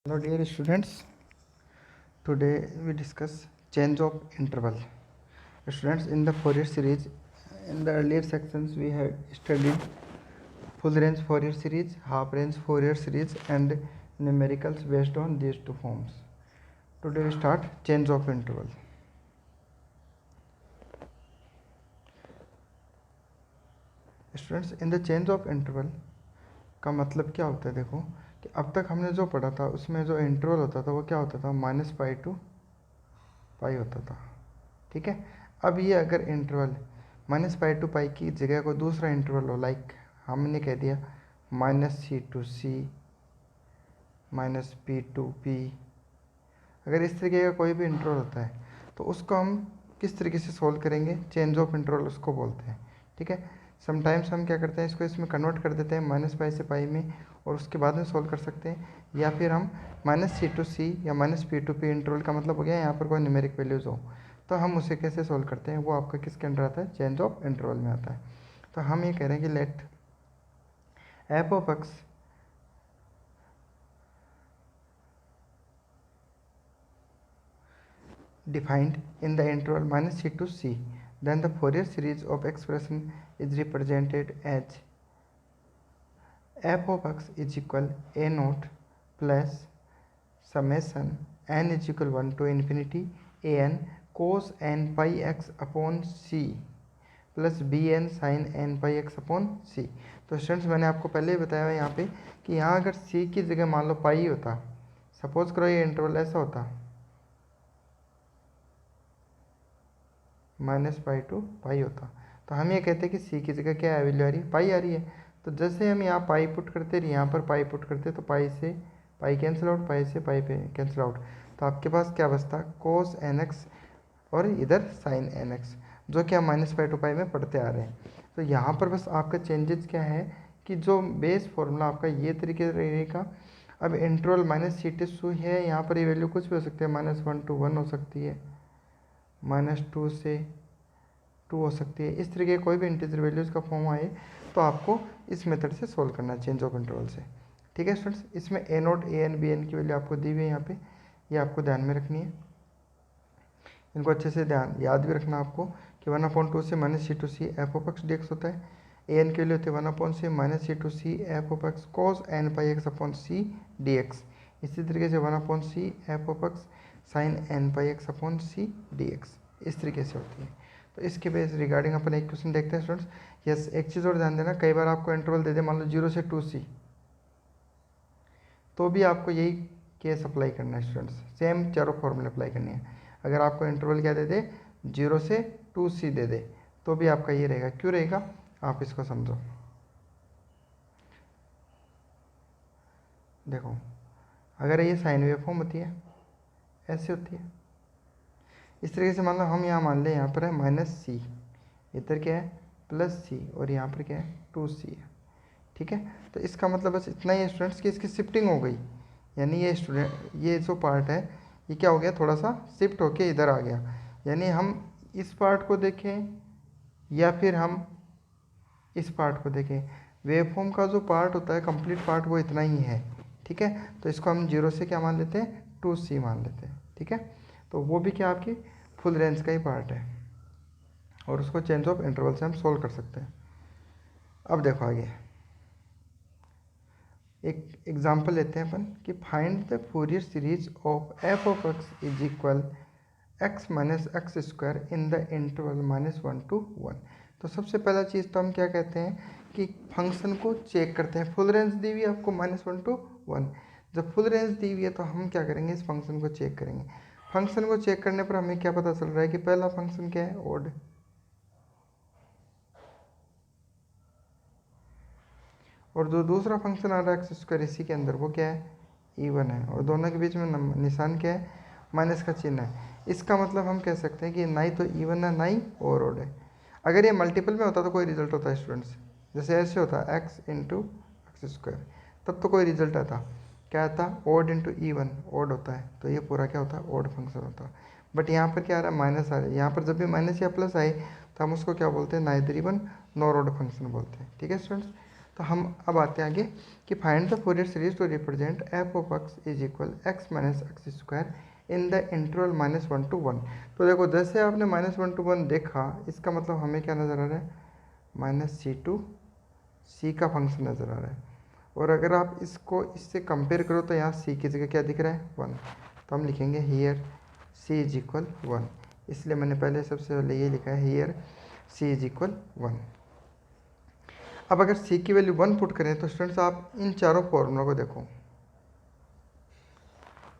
Hello dear students, today we discuss change of interval. Students, in the Fourier series, in the earlier sections we had studied full range Fourier series, half range Fourier series and numericals based on these two forms. Today we start change of interval. Students, in the change of interval का मतलब क्या होता है? देखो कि अब तक हमने जो पढ़ा था उसमें जो इंटरवल होता था वो क्या होता था, -π to π होता था। ठीक है, अब ये अगर इंटरवल -π to π की जगह कोई दूसरा इंटरवल हो, लाइक हमने कह दिया -c to c, -p to p, अगर इस तरीके का कोई भी इंटरवल होता है तो उसको हम किस तरीके से सोल्व करेंगे? चेंज ऑफ इंटरवल उसको बोलते हैं। ठीक है, समटाइम्स हम क्या करते हैं, इसको इसमें कन्वर्ट कर देते हैं -π से π में और उसके बाद में सोल्व कर सकते हैं, या फिर हम -c to c या -p to p, इंटरवल का मतलब हो गया यहाँ पर कोई न्यूमेरिक वैल्यूज़ हो तो हम उसे कैसे सोल्व करते हैं, वो आपका किसके अंडर आता है? चेंज ऑफ इंटरवल में आता है। तो हम ये कह रहे हैं कि late f of x defined in the interval -c to c, then the Fourier series of expression is represented as f of x is equal a naught plus summation n is equal 1 to infinity an cos n pi x upon c plus bn sin n pi x upon c। तो students, मैंने आपको पहले ही बताया है यहाँ पे कि यहाँ अगर c की जगह मान लो पाई होता, सपोज करो ये इंटरवल ऐसा होता -π to π होता, तो हम ये कहते हैं कि c की जगह क्या है, वैल्यू आ रही है, पाई आ रही है। तो जैसे हम यहाँ पाई पुट करते यहाँ पर पाई पुट करते तो पाई से पाई कैंसिल आउट, पाई से पाई पे कैंसिल आउट, तो आपके पास क्या बचता? cos nx और इधर sin nx, जो कि हम -π to π में पढ़ते आ रहे हैं। तो यहाँ पर बस आपका चेंजेस क्या है कि जो बेस फॉर्मूला आपका ये तरीके से रहेगा। अब इंटरवल -c to c है, यहाँ पर ये वैल्यू कुछ भी हो सकती है, -1 to 1 हो सकती है, -2 से 2 हो सकती है, इस तरीके कोई भी इंटीजर वैल्यूज़ का फॉर्म आए तो आपको इस मेथड से सोल्व करना है चेंज ऑफ इंटरवल से। ठीक है स्टूडेंट्स, इसमें a नोट an bn की वैल्यू आपको दी हुई है यहाँ पे, ये आपको ध्यान में रखनी है, इनको अच्छे से याद भी रखना आपको कि 1/2 से -c to c f of x dx होता है, an के लिए होते हैं 1 से -c to c f of x cos n pi x upon c dx। इसी तरीके से 1/c f of x sin n pi x upon c dx, इस तरीके से होती है। तो इसके बेस रिगार्डिंग अपन एक क्वेश्चन देखते हैं स्टूडेंट्स। यस, एक चीज़ और ध्यान देना, कई बार आपको इंटरवल दे दे मान लो 0 से 2c, तो भी आपको यही केस अप्लाई करना है स्टूडेंट्स, सेम चारों फॉर्मूले अप्लाई करनी है। अगर आपको इंटरवल क्या दे दे, 0 से 2c दे दे, तो भी आपका ये रहेगा। क्यों रहेगा, आप इसको समझो। देखो, अगर ये साइन वेव फॉर्म होती है, ऐसे होती है, इस तरीके से मान लो हम यहाँ मान लें, यहाँ पर है -c, इधर क्या है +c और यहाँ पर क्या है 2c है। ठीक है, तो इसका मतलब बस इतना ही है स्टूडेंट्स कि इसकी शिफ्टिंग हो गई, यानी ये जो पार्ट है ये क्या हो गया, थोड़ा सा शिफ्ट होके इधर आ गया। यानी हम इस पार्ट को देखें या फिर हम इस पार्ट को देखें, वेवफॉर्म का जो पार्ट होता है कंप्लीट पार्ट वो इतना ही है। ठीक है, तो इसको हम 0 से क्या मान लेते हैं, 2c मान लेते हैं। ठीक है, तो वो भी क्या आपकी फुल रेंज का ही पार्ट है और उसको चेंज ऑफ इंटरवल से हम सोल्व कर सकते हैं। अब देखो आगे एक एग्जांपल लेते हैं अपन कि find the Fourier series of f of x is equal x minus x square in the interval -1 to 1। तो सबसे पहला चीज़ तो हम क्या कहते हैं कि फंक्शन को चेक करते हैं। फुल रेंज दी हुई है आपको -1 to 1, जब फुल रेंज दी हुई है तो हम क्या करेंगे, इस फंक्शन को चेक करेंगे। फंक्शन को चेक करने पर हमें क्या पता चल रहा है कि पहला फंक्शन क्या है, ओड, और जो दूसरा फंक्शन आ रहा है एक्स स्क्वायर इसी के अंदर वो क्या है, इवन है, और दोनों के बीच में निशान क्या है, माइनस का चिन्ह है। इसका मतलब हम कह सकते हैं कि ना ही तो इवन है ना ही ओवर ओड है। अगर ये मल्टीपल में होता तो कोई रिजल्ट होता है स्टूडेंट्स, जैसे ऐसे होता है एक्स इंटू एक्स स्क्वायर, तब तो कोई रिजल्ट आता, क्या आता, ओड इंटू इवन, ओड होता है, तो ये पूरा क्या होता है, ओड फंक्शन होता है। बट यहाँ पर क्या आ रहा है, माइनस आ रहा है। यहाँ पर जब भी माइनस या प्लस आए तो हम उसको क्या बोलते हैं, neither even nor odd function बोलते हैं। ठीक है स्टूडेंट्स, तो हम अब आते हैं आगे कि find the Fourier series to represent f of x is equal x minus x square in the interval -1 to 1। तो देखो जैसे आपने -1 to 1 देखा, इसका मतलब हमें क्या नज़र आ रहा है, -c to c का फंक्शन नज़र आ रहा है। और अगर आप इसको इससे कंपेयर करो तो यहाँ c की जगह क्या दिख रहा है, 1। तो हम लिखेंगे हियर c इज इक्वल 1, इसलिए मैंने पहले सबसे पहले ये लिखा है हियर c इज इक्वल 1। अब अगर c की वैल्यू 1 पुट करें तो स्टूडेंट्स आप इन चारों फॉर्मूलों को देखो,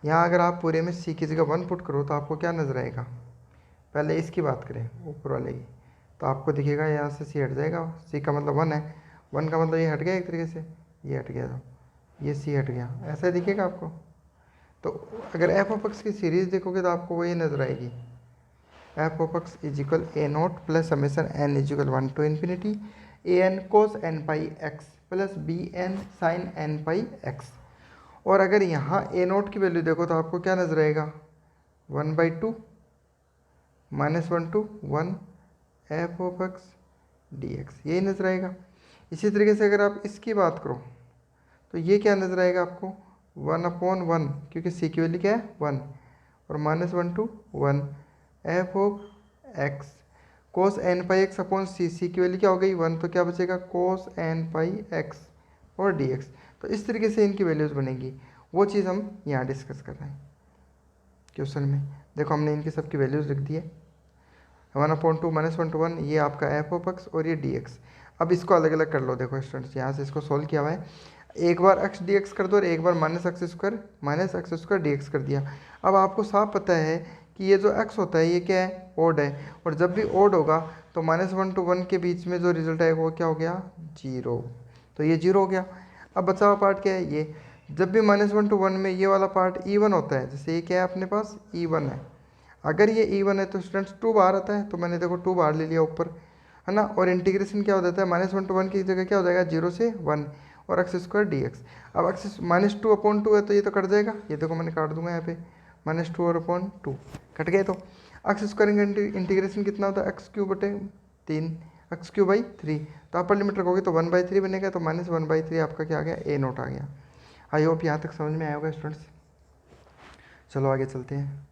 यहाँ अगर आप पूरे में c की जगह 1 पुट करो तो आपको क्या नज़र आएगा। पहले इसकी बात करें ऊपर वाले की, तो आपको दिखेगा यहाँ से c हट जाएगा, c का मतलब 1 है, 1 का मतलब ये हट गया एक तरीके से, ये हट गया, तो ये c हट गया, ऐसा ही दिखेगा आपको। तो अगर एफ ऑफ एक्स की सीरीज़ देखोगे तो आपको वही नज़र आएगी, f of x is equal a naught plus summation n is equal 1 to infinity a n cos n pi x plus b n sine n pi x. और अगर यहाँ ए नोट की वैल्यू देखो तो आपको क्या नजर आएगा, 1/2 -1 to 1 f of x d x, यही नजर आएगा। इसी तरीके से अगर आप इसकी बात करो तो ये क्या नजर आएगा आपको, 1/1, क्योंकि सी की वैल्यू क्या है 1, और -1 to 1 f of x cos n pi x upon c, c की वैल्यू क्या हो गई 1, तो क्या बचेगा कोस एन पाई एक्स और डी एक्स। तो इस तरीके से इनकी वैल्यूज़ बनेगी, वो चीज़ हम यहाँ डिस्कस कर रहे हैं क्वेश्चन में। देखो हमने इनकी सबकी वैल्यूज़ लिख दी है, 1/2 -1 to 1 ये आपका एफ ऑफ एक्स और ये डी एक्स। अब इसको अलग अलग कर लो, देखो स्टूडेंट्स यहाँ से इसको सोल्व किया हुआ है, एक बार एक्स डी एक्स कर दो और एक बार -x² डी एक्स कर दिया। अब आपको साफ पता है कि ये जो x होता है ये क्या है, ओड है, और जब भी ओड होगा तो -1 to 1 के बीच में जो रिजल्ट आएगा वो क्या हो गया 0, तो ये 0 हो गया। अब बचा हुआ पार्ट क्या है, ये जब भी -1 to 1 में ये वाला पार्ट E1 होता है, जैसे ये क्या है अपने पास E1 है, अगर ये E1 है तो स्टूडेंट्स 2 बाहर आता है, तो मैंने देखो 2 बाहर ले लिया ऊपर, है ना। और इंटीग्रेशन क्या हो जाता है, -1 to 1 की जगह क्या हो जाएगा 0 से 1 और x² dx। अब x -2/2 है तो ये तो कट जाएगा, ये देखो मैंने काट दूंगा यहाँ पे, -2/2 कट गए। तो x² इंटीग्रेशन कितना होता है x³/3 x³/3, तो अपर लिमिट रखोगे तो 1/3 बनेगा, तो -1/3 आपका क्या आ गया ए नोट आ गया। आई होप यहाँ तक समझ में आया होगा स्टूडेंट्स। चलो आगे चलते हैं,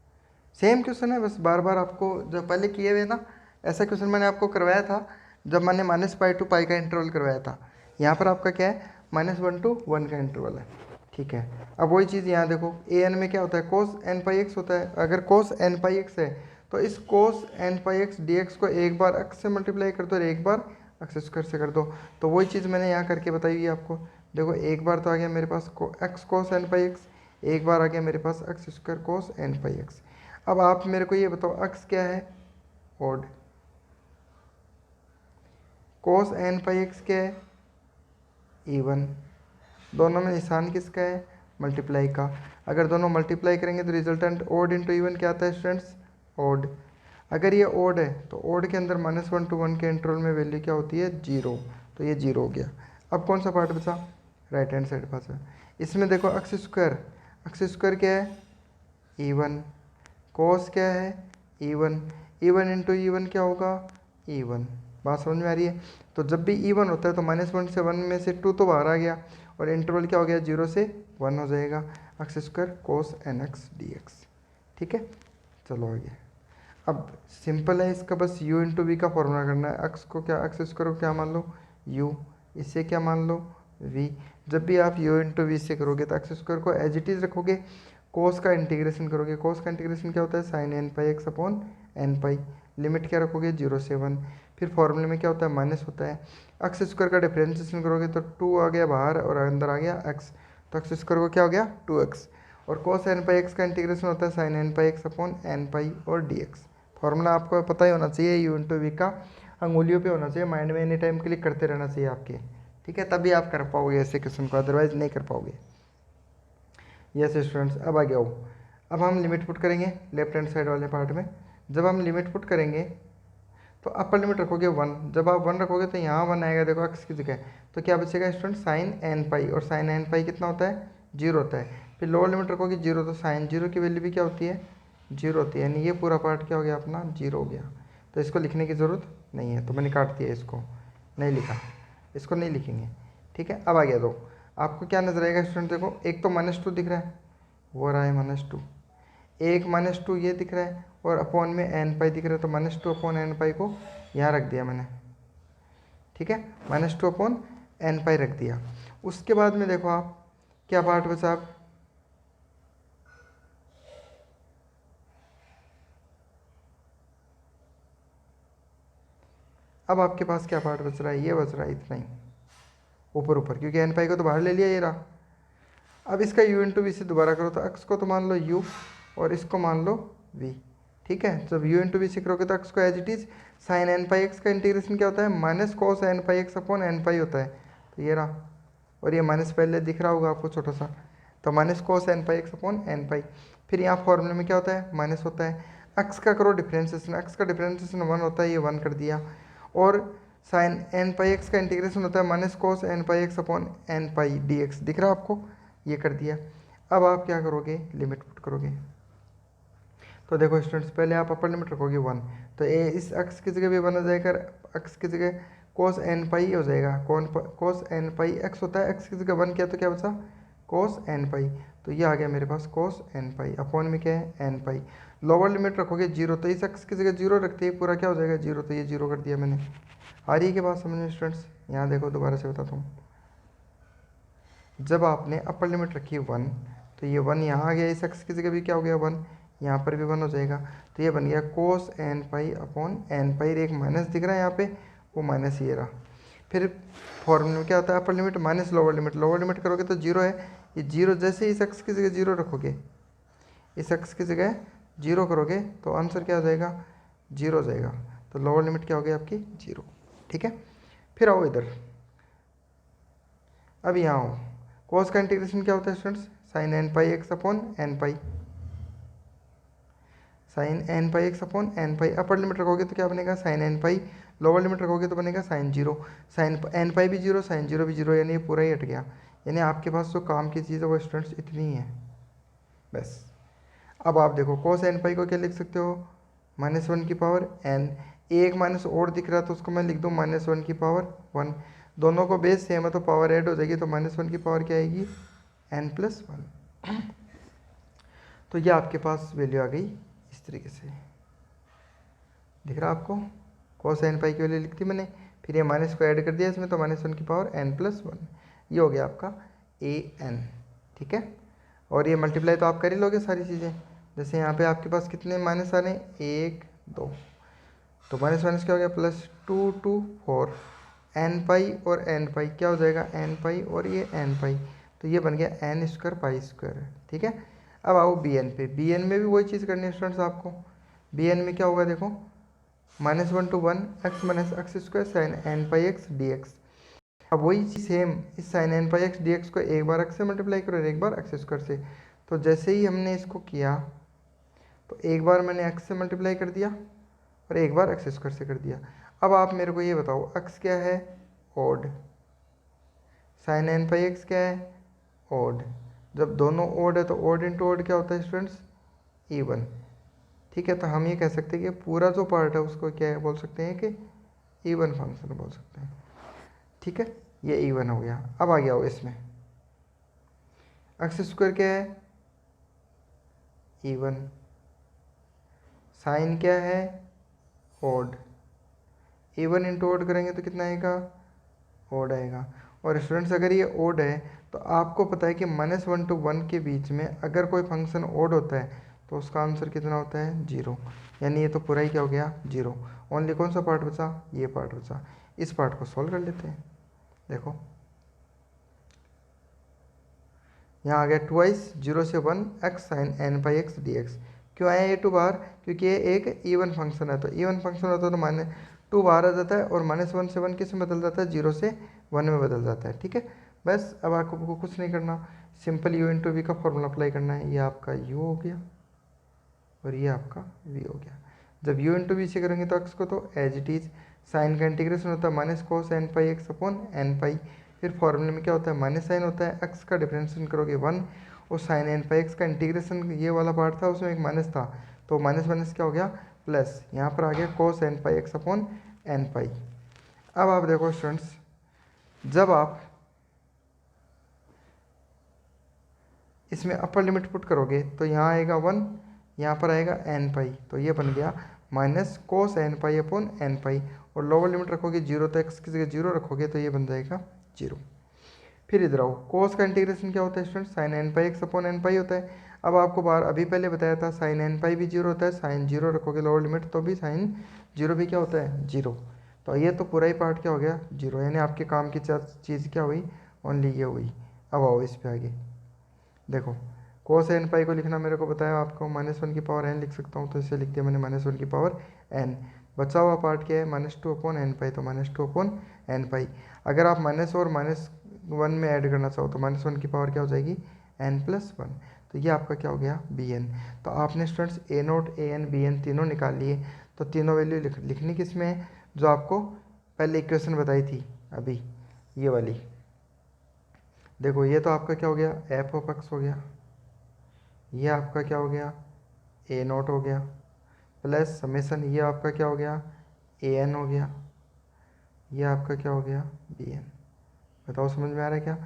सेम क्वेश्चन है, बस बार बार आपको जो पहले किए हुए ना ऐसा क्वेश्चन मैंने आपको करवाया था जब मैंने -π to π का इंटरवल करवाया था। यहाँ पर आपका क्या है -1 to 1 का इंटरवल है, ठीक है। अब वही चीज़ यहाँ देखो ए एन में क्या होता है कोस एन पाई एक्स होता है, अगर कोस एन पाई एक्स है तो इस कोस n pi x d x को एक बार एक्स से मल्टीप्लाई कर दो और एक बार x² से कर दो। तो वही चीज़ मैंने यहाँ करके बताई हुई है आपको। देखो एक बार तो आ गया मेरे पास x cos n pi x, एक बार आ गया मेरे पास x² कोस एन पाई एक्स। अब आप मेरे को ये बताओ x क्या है, ओड, कोस एन पाई एक्स क्या है E1, दोनों में निशान किसका है मल्टीप्लाई का। अगर दोनों मल्टीप्लाई करेंगे तो रिजल्टेंट ओड इंटू इवन क्या आता है स्टूडेंट्स, ओड। अगर ये ओड है तो ओड के अंदर -1 to 1 के इंटरवल में वैल्यू क्या होती है 0, तो ये 0 हो गया। अब कौन सा पार्ट बचा, राइट हैंड साइड पास है, इसमें देखो x² क्या है E1, कोस क्या है E1, E1 इंटू E1 क्या होगा E1। बात समझ में आ रही है। तो जब भी E1 होता है तो -1 से 1 में से 2 तो बाहर आ गया और इंटरवल क्या हो गया 0 से 1 हो जाएगा, x² कोस nx dx, ठीक है। चलो आगे, अब सिंपल है इसका, बस u इंटू वी का फॉर्मूला करना है। x को क्या मान लो u, इससे क्या मान लो v। जब भी आप u इंटू वी से करोगे तो x² को एज इट इज़ रखोगे, कोस का इंटीग्रेशन करोगे, कोस का इंटीग्रेशन क्या होता है sign n pi x upon n पाई, लिमिट क्या रखोगे 0 से 1, फिर फॉर्मूले में क्या होता है माइनस होता है, x² का डिफरेंशिएशन करोगे तो 2 आ गया बाहर और अंदर आ गया x, तो x² को क्या हो गया 2x, और कोस एन पाई एक्स का इंटीग्रेशन होता है sign n pi x upon n pi और dx। फॉर्मूला आपको पता ही होना चाहिए, यू इंटू वी का अंगुलियों पे होना चाहिए, माइंड में एनी टाइम क्लिक करते रहना चाहिए आपके, ठीक है, तभी आप कर पाओगे ऐसे क्वेश्चन को, अदरवाइज नहीं कर पाओगे। यस स्टूडेंट्स, अब आगे आओ, अब हम लिमिट पुट करेंगे लेफ्ट हैंड साइड वाले पार्ट में। जब हम लिमिट पुट करेंगे तो अपर लिमिट रखोगे 1, जब आप 1 रखोगे तो यहाँ 1 आएगा, देखो x की जगह, तो क्या बचेगा स्टूडेंट साइन एन पाई, और साइन एन पाई कितना होता है 0 होता है। फिर लोअर लिमिट रखोगे 0, तो साइन 0 की वैल्यू भी क्या होती है 0 होती है, यानी ये पूरा पार्ट क्या हो गया अपना 0 हो गया। तो इसको लिखने की ज़रूरत नहीं है, तो मैंने काट दिया, इसको नहीं लिखा, इसको नहीं लिखेंगे, ठीक है। अब आ गया, दो आपको क्या नजर आएगा स्टूडेंट, देखो एक तो -2 दिख रहा है, वो रहा है -2, एक -2 ये दिख रहा है, और अपॉन में एन पाई दिख रहा है, तो -2 अपॉन एन पाई को यहाँ रख दिया मैंने, ठीक है, -2 अपॉन एन पाई रख दिया। उसके बाद में देखो आप क्या पार्ट बचा, आप अब आपके पास क्या पार्ट बच रहा है, ये बच रहा है इतना ही ऊपर ऊपर, क्योंकि एन पाई को तो बाहर ले लिया, ये रहा। अब इसका u इंटू वी से दोबारा करो, तो x को तो मान लो u और इसको मान लो v, ठीक है। जब u इंटू वी से करोगे तो x को as it is sine n pi x का इंटीग्रेशन क्या होता है, minus cos n pi x upon n pi होता है, तो ये रहा, और ये माइनस पहले दिख रहा होगा आपको छोटा सा, तो minus cos n pi x upon n पाई। फिर यहाँ फॉर्मूले में क्या होता है, माइनस होता है, x का करो डिफ्रेंसिएशन, x का डिफ्रेंसिएशन 1 होता है, ये 1 कर दिया, और साइन एन पाई एक्स का इंटीग्रेशन होता है minus cos n pi x upon n पाई डी एक्स, दिख रहा है आपको, ये कर दिया। अब आप क्या करोगे, लिमिट पुट करोगे, तो देखो स्टूडेंट्स पहले आप अपर लिमिट रखोगे 1, तो ए इस अक्स की जगह भी 1 हो जाएगा, अक्स की जगह कोस एन पाई हो जाएगा, कोस एन पाई एक्स होता है, एक्स की जगह 1 किया तो क्या बचा, कोस एन पाई, तो ये आ गया मेरे पास कोस एन पाई, अपॉन में क्या है एन पाई। लोअर लिमिट रखोगे 0, तो इस अक्स की जगह 0 रखते ही पूरा क्या हो जाएगा 0, तो ये 0 कर दिया मैंने। आ रही है कि बात समझ में स्टूडेंट्स, यहाँ देखो दोबारा से बताता हूँ, जब आपने अपर लिमिट रखी 1, तो ये 1 यहाँ आ गया, इस एक्स की जगह भी क्या हो गया 1, यहाँ पर भी 1 हो जाएगा, तो ये बन गया कोस एन पाई अपॉन एन पाई, एक माइनस दिख रहा है यहाँ पे, वो माइनस ये रहा। फिर फॉर्मूले में क्या होता है, upper limit minus lower limit, lower limit करोगे तो 0 है, ये 0 जैसे ही इस एक्स की जगह 0 रखोगे, इस एक्स की जगह 0 करोगे तो आंसर क्या हो जाएगा, 0 हो जाएगा, तो लोअर लिमिट क्या हो गई आपकी 0, ठीक है। फिर आओ इधर, अब यहाँ आओ, कोस का इंटीग्रेशन क्या होता है students, sign n pi x upon n पाई, sign n pi x upon n पाई, अपर लिमिट रखोगे तो क्या बनेगा साइन एन पाई, लोअर लिमिट रखोगे तो बनेगा साइन 0, साइन एन पाई भी 0, साइन 0 भी 0, यानी ये पूरा ही हट गया, यानी आपके पास जो काम की चीज़ है वो स्टूडेंट्स इतनी ही है बस। अब आप देखो कोस एन पाई को क्या लिख सकते हो, -1 की पावर एन, एक माइनस और दिख रहा है तो उसको मैं लिख दूँ -1 की पावर 1, दोनों को बेस सेम है तो पावर ऐड हो जाएगी, तो -1 की पावर क्या आएगी n+1, तो ये आपके पास वैल्यू आ गई इस तरीके से, दिख रहा आपको, कोस एन पाई की वैल्यू लिख दी मैंने, फिर ये माइनस को ऐड कर दिया इसमें, तो -1 की पावर n+1, ये हो गया आपका an, ठीक है। और ये मल्टीप्लाई तो आप कर ही लोगे सारी चीज़ें, जैसे यहाँ पे आपके पास कितने माइनस आ रहे हैं 1 2, तो माइनस माइनस क्या हो गया +2 2 4, एन पाई और एन पाई क्या हो जाएगा एन पाई और ये एन पाई, तो ये बन गया n² पाई स्क्वायर, ठीक है। अब आओ बी एन पे, बी एन में भी वही चीज़ करनी है स्टूडेंट्स आपको, बी एन में क्या होगा देखो, -1 to 1 x minus x square sine n pi x d x, अब वही चीज़ सेम इस sine n pi x d x को एक बार एक्स से मल्टीप्लाई करो और एक बार एक्स स्क्वायर से, तो जैसे ही हमने इसको किया तो एक बार मैंने एक्स से मल्टीप्लाई कर दिया और एक बार एक्स स्क्वायर से कर दिया। अब आप मेरे को ये बताओ एक्स क्या है odd, sign n pi x क्या है ओड, जब दोनों ओड है तो ओड इंटू ओड क्या होता है स्टूडेंट्स इवन, ठीक है। तो हम ये कह सकते हैं कि पूरा जो पार्ट है उसको क्या है बोल सकते हैं कि इवन फंक्शन बोल सकते हैं, ठीक है, ये इवन हो गया। अब आ गया हो इसमें एक्स स्क्वायर क्या है इवन, साइन क्या है ओड, इवन इंटू ओड करेंगे तो कितना आएगा ओड आएगा। और स्टूडेंट्स अगर ये ओड है तो आपको पता है कि -1 to 1 के बीच में अगर कोई फंक्शन ओड होता है तो उसका आंसर कितना होता है 0, यानी ये तो पूरा ही क्या हो गया 0, ओनली कौन सा पार्ट बचा ये पार्ट बचा, इस पार्ट को सॉल्व कर लेते हैं। देखो यहाँ आ गया 2 0 से 1 x sign n pi x d x, क्यों आया ये 2 बार, क्योंकि ये एक इवन फंक्शन है, तो इवन फंक्शन होता है तो -2 बाहर आ जाता है और -1 से 1 किस में बदल जाता है 0 से 1 में बदल जाता है, ठीक है। बस अब आपको कुछ नहीं करना, सिंपल u इंटू वी का फॉर्मूला अप्लाई करना है, ये आपका u हो गया और ये आपका v हो गया। जब u इंटू वी से करेंगे तो x को तो एज इट इज साइन का इंटीग्रेशन होता है minus cos n pi x upon n पाई, फिर फॉर्मूले में क्या होता है माइनस साइन होता है, x का डिफरेंशिएशन करोगे 1 और साइन एन पाई एक्स का इंटीग्रेशन ये वाला पार्ट था उसमें एक माइनस था, तो माइनस माइनस क्या हो गया प्लस, यहाँ पर आ गया कोस n pi x upon n पाई। अब आप देखो स्टूडेंट्स जब आप इसमें अपर लिमिट पुट करोगे तो यहाँ आएगा 1, यहाँ पर आएगा एन पाई, तो ये बन गया minus cos n pi upon n pi, और लोअर लिमिट रखोगे 0 तो एक्स की जगह 0 रखोगे तो ये बन जाएगा 0। फिर इधर आओ, कोस का इंटीग्रेशन क्या होता है student, sign n pi x upon n pi होता है। अब आपको बार अभी पहले बताया था साइन एन पाई भी 0 होता है, साइन 0 रखोगे लोअर लिमिट तो भी साइन 0 भी क्या होता है 0। तो ये तो पूरा ही पार्ट क्या हो गया 0, यानी आपके काम की चीज़ क्या हुई, ओनली ये हुई। अब आओ इस पे आगे देखो, कोस एन पाई को लिखना मेरे को बताया आपको -1 की पावर n लिख सकता हूँ, तो इसे लिख दिया मैंने -1 की पावर n। बचा हुआ पार्ट क्या है -2 अपॉन एन पाई, तो -2 अपॉन एन पाई। अगर आप माइनस और -1 में ऐड करना चाहो तो -1 की पावर क्या हो जाएगी n+1, तो ये आपका क्या हो गया bn। तो आपने स्टूडेंट्स a0 an bn तीनों निकाल लिए, तो तीनों वैल्यू लिखनी किस में है, जो आपको पहले इक्वेशन बताई थी अभी ये वाली। देखो ये तो आपका क्या हो गया एफ ऑफ एक्स हो गया, ये आपका क्या हो गया a0 हो गया, प्लस समेसन ये आपका क्या हो गया an हो गया, ये आपका क्या हो गया bn। बताओ समझ में आ रहा है क्या,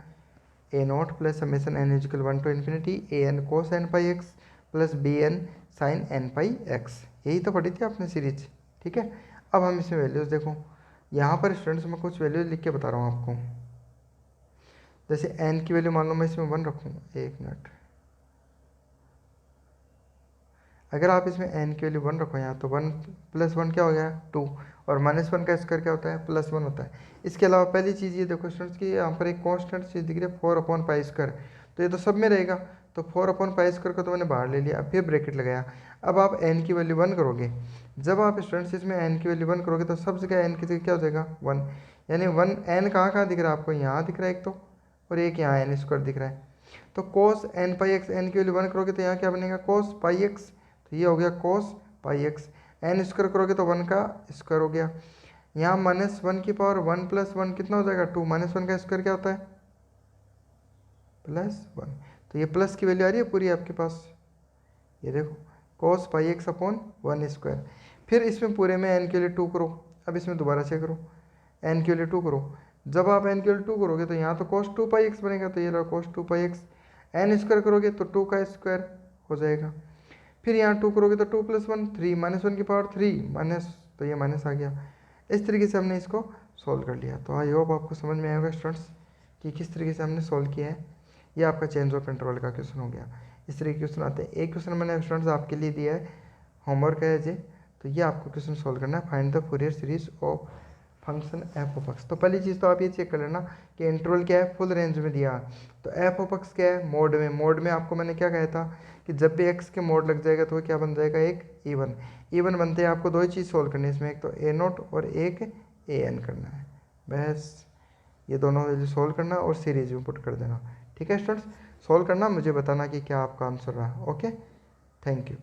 a0 plus summation n is equal 1 to infinity an cos n pi x plus bn sine n pi x, यही तो पढ़ी थी आपने सीरीज। ठीक है, अब हम इसमें वैल्यूज़ देखो, यहाँ पर स्टूडेंट्स मैं कुछ वैल्यूज लिख के बता रहा हूँ आपको। जैसे n की वैल्यू मान लो मैं इसमें 1 रखूँ, एक मिनट, अगर आप इसमें n की वैल्यू 1 रखो यहाँ, तो 1 + 1 क्या हो गया 2, और -1 का स्क्वायर क्या होता है +1 होता है। इसके अलावा पहली चीज़ ये देखो स्टूडेंट्स कि यहाँ पर एक कांस्टेंट चीज़ दिख रही है 4/π², तो ये तो सब में रहेगा, तो 4/π² को तो मैंने बाहर ले लिया, अब फिर ब्रैकेट लगाया। अब आप n की वैल्यू 1 करोगे, जब आप स्टूडेंट्स इसमें n की वैल्यू 1 करोगे तो सब जगह n की जगह क्या हो जाएगा 1, यानी 1 n कहाँ कहाँ दिख रहा है आपको, यहाँ दिख रहा है एक तो, और एक यहाँ n² दिख रहा है। तो cos n पाई एक्स n की वैल्यू 1 करोगे तो यहाँ क्या बनेगा cos पाई एक्स, तो ये हो गया cos पाई एक्स। n² करोगे तो 1 का स्क्वायर हो गया, यहाँ -1 की पावर 1 + 1 कितना हो जाएगा 2, -1 का स्क्वायर क्या होता है +1, तो ये प्लस की वैल्यू आ रही है पूरी आपके पास, ये देखो cos पाई एक्स अपॉन 1²। फिर इसमें पूरे में n के लिए 2 करो, अब इसमें दोबारा से करो n के लिए 2 करो, जब आप n के लिए 2 करोगे तो यहाँ तो cos 2 पाई एक्स बनेगा, तो ये रहा cos 2 पाई एक्स। n² करोगे तो 2 का स्क्वायर हो जाएगा, फिर यहाँ 2 करोगे तो 2 + 1 3, -1 की पावर 3 माइनस, तो ये माइनस आ गया। इस तरीके से हमने इसको सॉल्व कर लिया। तो आई होप आपको समझ में आएगा स्टूडेंट्स कि किस तरीके से हमने सॉल्व किया है। ये आपका चेंज ऑफ इंटरवल का क्वेश्चन हो गया। इस तरीके के क्वेश्चन आते हैं। एक क्वेश्चन मैंने स्टूडेंट्स आपके लिए दिया है, होमवर्क है जे, तो ये आपको क्वेश्चन सॉल्व करना है, find the Fourier series of function F of x. तो पहली चीज़ तो आप ये चेक कर लेना कि इंटरवल क्या है, फुल रेंज में दिया। तो एफ ऑफ एक्स क्या है मोड में, मोड में आपको मैंने क्या कहा था कि जब भी एक्स के मोड लग जाएगा तो वो क्या बन जाएगा एक इवन। इवन बनते हैं आपको दो ही चीज़ सोल्व करनी है इसमें, एक तो a0 और एक an करना है, बस ये दोनों वैल्यू सोल्व करना और सीरीज में पुट कर देना। ठीक है स्टूडेंट्स, सोल्व करना, मुझे बताना कि क्या आपका आंसर रहा। Okay, thank you.